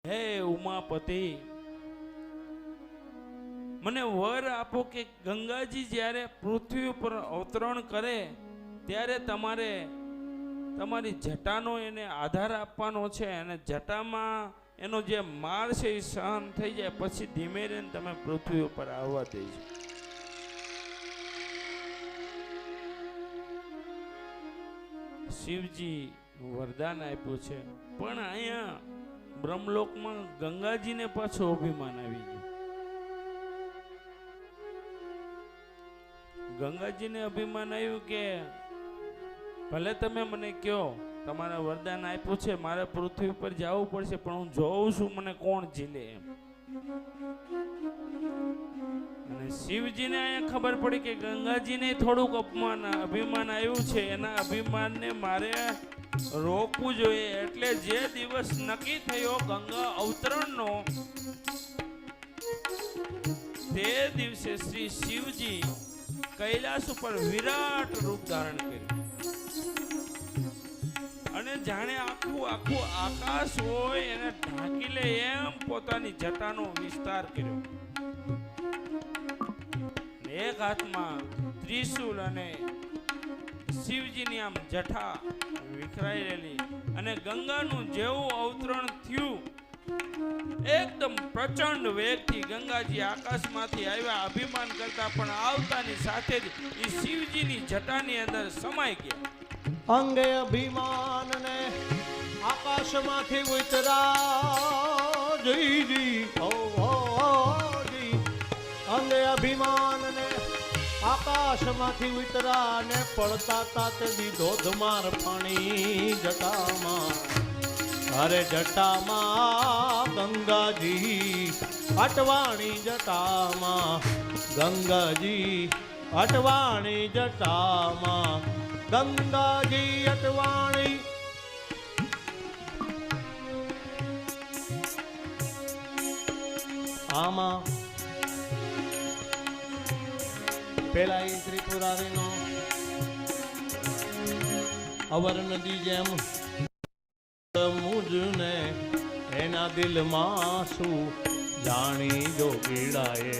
હે ઉમાપતિ, મને વર આપો કે ગંગાજી જ્યારે પૃથ્વી ઉપર અવતરણ કરે ત્યારે તમારે તમારી જટાનો એને આધાર આપવાનો છે અને જટામાં એનો જે માર છે એ સહન થઈ જાય પછી ધીમે રહીને તમે પૃથ્વી ઉપર આવવા દેજો. શિવજી વરદાન આપ્યું છે, પણ અહીંયા બ્રહ્મલોકમાં ગંગાજીને પાછું અભિમાન આવી ગયું. ગંગાજીને અભિમાન આવ્યું કે ભલે તમે મને કહો તમારે વરદાન આપ્યું છે, મારે પૃથ્વી પર જવું પડશે, પણ હું જોઉં છું મને કોણ ઝીલે એમ. અને શિવજીને અહીંયા ખબર પડી કે ગંગાજીને થોડુંક અભિમાન આવ્યું છે, એના અભિમાનને મારે રોકવું જોઈએ. એટલે જે દિવસ નક્કી થયો ગંગા અવતરણનો, તે દિવસે શ્રી શિવજી કૈલાસ ઉપર વિરાટ રૂપ ધારણ કર્યું અને જાણે આખું આકાશ હોય એને ઢાંકી લે એમ પોતાની જટાનો વિસ્તાર કર્યો. એક હાથમાં ત્રિશૂલ અને શિવજીની આમ જટા વિખરાઈ રહેલી અને ગંગાનું જેવું અવતરણ થયું એકદમ પ્રચંડ વેગથી ગંગાજી આકાશમાંથી આવ્યા. અભિમાન કરતા પણ આવતાની સાથે જ એ શિવજીની જટાની અંદર સમાઈ ગયા. અંગે અભિમાન ને આકાશમાંથી ઉતરા જી હો જી. અંગે અભિમાન ને આકાશમાંથી ઉતરા ને પડતા તાતે દીધો ધમાર પાણી જટામાં. અરે જટામાં ગંગાજી અટવાણી જટામાં, ગંગાજી અટવાણી જટામાં, ગંગાજી અટવાણી. આમાં પેલા એ ત્રિપુરારીનો અવર નદી જેમ મુજને એના દિલમાં શું જાણી જોગીડાએ,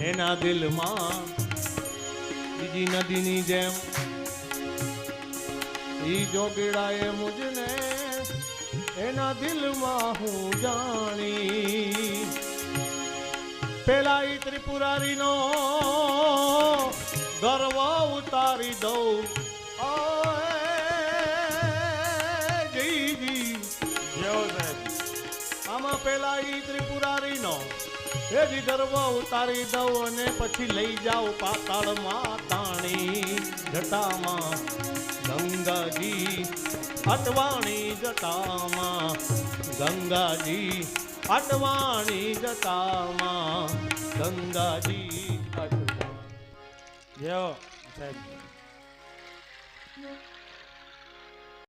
એના દિલમાં બીજી નદીની જેમ ઈ જોગીડાએ મુજને એના દિલમાં હું જાણી. પેલા ઈ ત્રિપુરારીનો ગર્વ ઉતારી દઉં આમાં પેલા ઈ ત્રિપુરારીનો એ જ ગર્વ ઉતારી દઉં અને પછી લઈ જાઉં પાતાળમાં તાણી જટામાં. ગંગાજી અટવાણી જટામાં, ગંગાજી અટવાણી જટામાં, ગંગાજી અટવાણી. સાહેબ